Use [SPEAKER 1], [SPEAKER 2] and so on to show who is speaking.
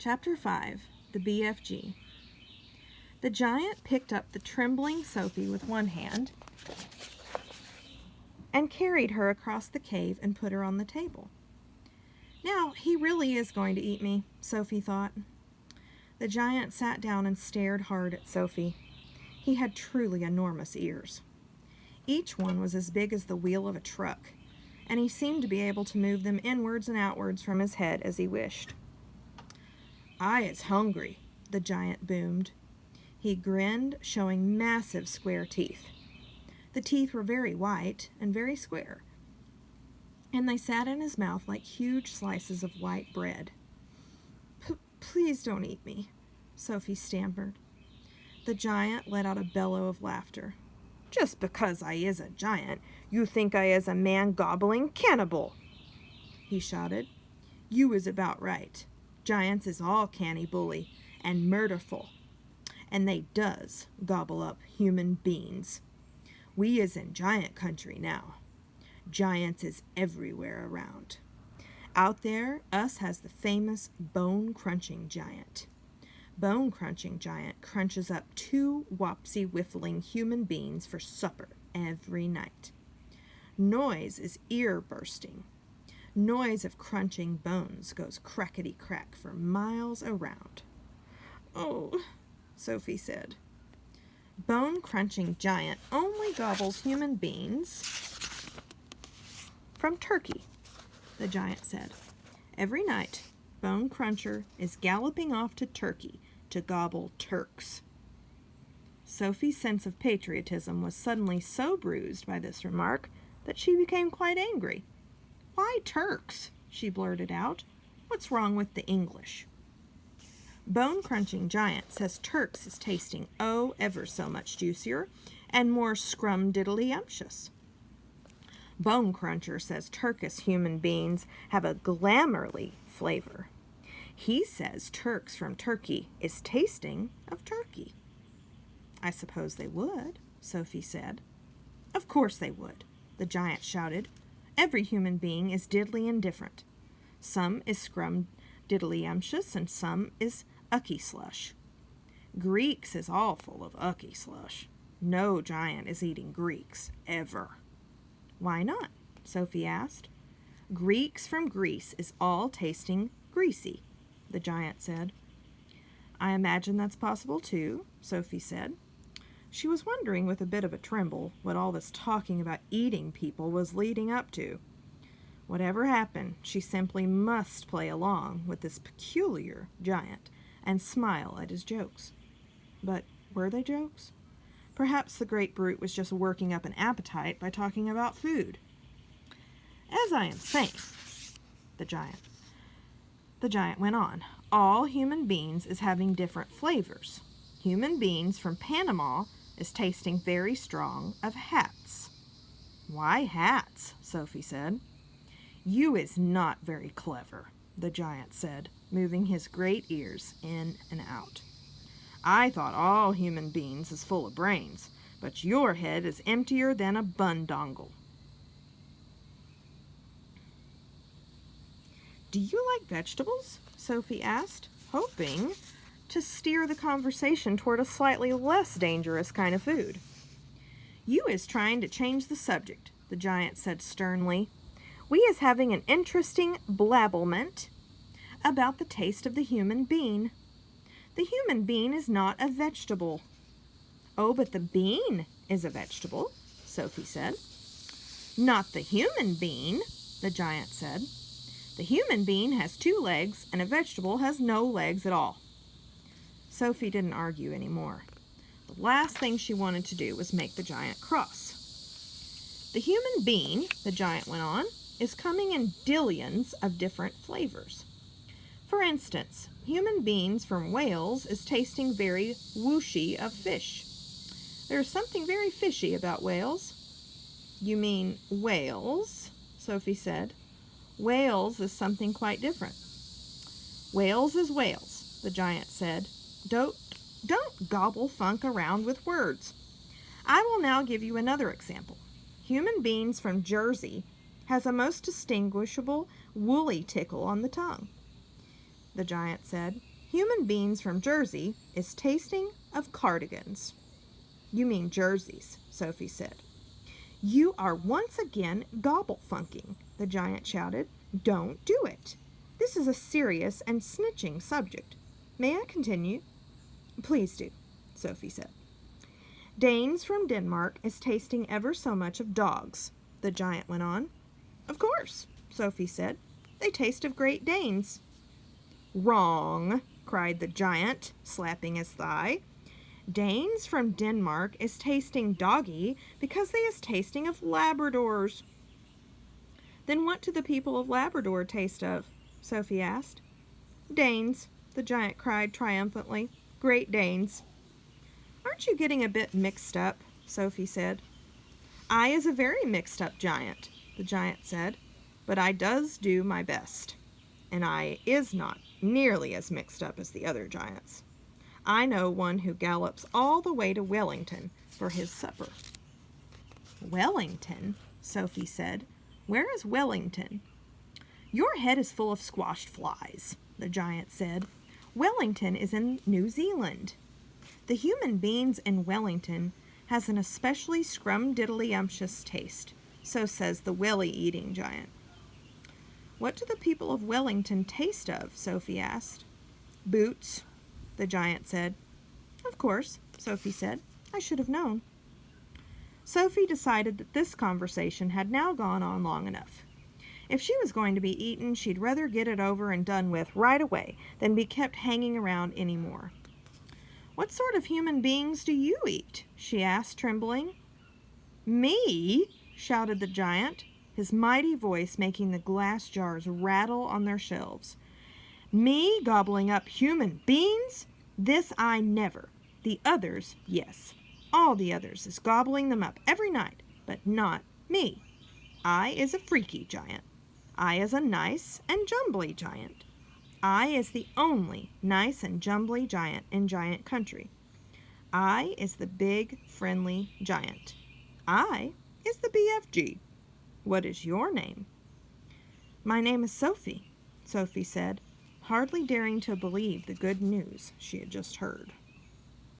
[SPEAKER 1] Chapter 5, the BFG. The giant picked up the trembling Sophie with one hand and carried her across the cave and put her on the table. Now, he really is going to eat me, Sophie thought. The giant sat down and stared hard at Sophie. He had truly enormous ears. Each one was as big as the wheel of a truck, and he seemed to be able to move them inwards and outwards from his head as he wished. "I is hungry," the giant boomed. He grinned, showing massive square teeth. The teeth were very white and very square, and they sat in his mouth like huge slices of white bread. Please don't eat me," Sophie stammered. The giant let out a bellow of laughter. "Just because I is a giant, you think I is a man-gobbling cannibal," he shouted. "You is about right. Giants is all canny-bully and murderful, and they does gobble up human beings. We is in giant country now. Giants is everywhere around. Out there, us has the famous bone-crunching giant. Bone-crunching giant crunches up 2 wopsy-whiffling human beings for supper every night. Noise is ear-bursting. Noise of crunching bones goes crackety-crack for miles around." "Oh," Sophie said. "Bone-crunching giant only gobbles human beings from Turkey," the giant said. "Every night, Bone Cruncher is galloping off to Turkey to gobble Turks." Sophie's sense of patriotism was suddenly so bruised by this remark that she became quite angry. "Why Turks?" she blurted out. "What's wrong with the English?" "Bone-crunching giant says Turks is tasting ever so much juicier and more scrum-diddly-umptious. Bone Cruncher says Turkish human beings have a glamourly flavor. He says Turks from Turkey is tasting of turkey." "I suppose they would," Sophie said. "Of course they would," the giant shouted. "Every human being is diddly indifferent. Some is scrum-diddly-umptious and some is ucky slush. Greeks is all full of ucky slush. No giant is eating Greeks, ever." "Why not?" Sophie asked. "Greeks from Greece is all tasting greasy," the giant said. "I imagine that's possible too," Sophie said. She was wondering with a bit of a tremble what all this talking about eating people was leading up to. Whatever happened, she simply must play along with this peculiar giant and smile at his jokes. But were they jokes? Perhaps the great brute was just working up an appetite by talking about food. "As I am saying," the giant went on, "all human beings is having different flavors. Human beings from Panama is tasting very strong of hats." "Why hats?" Sophie said. "You is not very clever," the giant said, moving his great ears in and out. "I thought all human beings is full of brains, but your head is emptier than a bun-dongle." "Do you like vegetables?" Sophie asked, hoping to steer the conversation toward a slightly less dangerous kind of food. "You is trying to change the subject," the giant said sternly. "We is having an interesting blabblement about the taste of the human bean. The human bean is not a vegetable." "Oh, but the bean is a vegetable," Sophie said. "Not the human bean," the giant said. "The human bean has 2 legs, and a vegetable has no legs at all." Sophie didn't argue anymore. The last thing she wanted to do was make the giant cross. "The human bean," the giant went on, "is coming in dillions of different flavors. For instance, human beings from Wales is tasting very whooshy of fish. There is something very fishy about Wales." "You mean Wales?" Sophie said. "Wales is something quite different." "Wales is Wales," the giant said. Don't gobble funk around with words. I will now give you another example. Human beings from Jersey has a most distinguishable woolly tickle on the tongue." The giant said, human beings from Jersey is tasting of cardigans." "You mean jerseys," Sophie said. "You are once again gobble-funking," the giant shouted. "Don't do it. This is a serious and snitching subject. May I continue?" "Please do," Sophie said. "Danes from Denmark is tasting ever so much of dogs," the giant went on. "Of course," Sophie said. "They taste of Great Danes." "Wrong," cried the giant, slapping his thigh. "Danes from Denmark is tasting doggy because they is tasting of Labradors." "Then what do the people of Labrador taste of?" Sophie asked. "Danes," the giant cried triumphantly. "Great Danes." "Aren't you getting a bit mixed up?" Sophie said. "I is a very mixed up giant," the giant said, "but I does do my best. And I is not nearly as mixed up as the other giants. I know one who gallops all the way to Wellington for his supper." "Wellington?" Sophie said. "Where is Wellington?" "Your head is full of squashed flies," the giant said. "Wellington is in New Zealand. The human beings in Wellington has an especially scrum-diddly-umptious taste, so says the welly-eating giant." "What do the people of Wellington taste of?" Sophie asked. "Boots," the giant said. "Of course," Sophie said. "I should have known." Sophie decided that this conversation had now gone on long enough. If she was going to be eaten, she'd rather get it over and done with right away than be kept hanging around any more. "What sort of human beings do you eat?" she asked, trembling. "Me?" shouted the giant, his mighty voice making the glass jars rattle on their shelves. "Me gobbling up human beings? This I never. The others, yes. All the others is gobbling them up every night, but not me. I is a freaky giant. I is a nice and jumbly giant. I is the only nice and jumbly giant in giant country. I is the big, friendly giant. I is the BFG. What is your name?" "My name is Sophie," Sophie said, hardly daring to believe the good news she had just heard.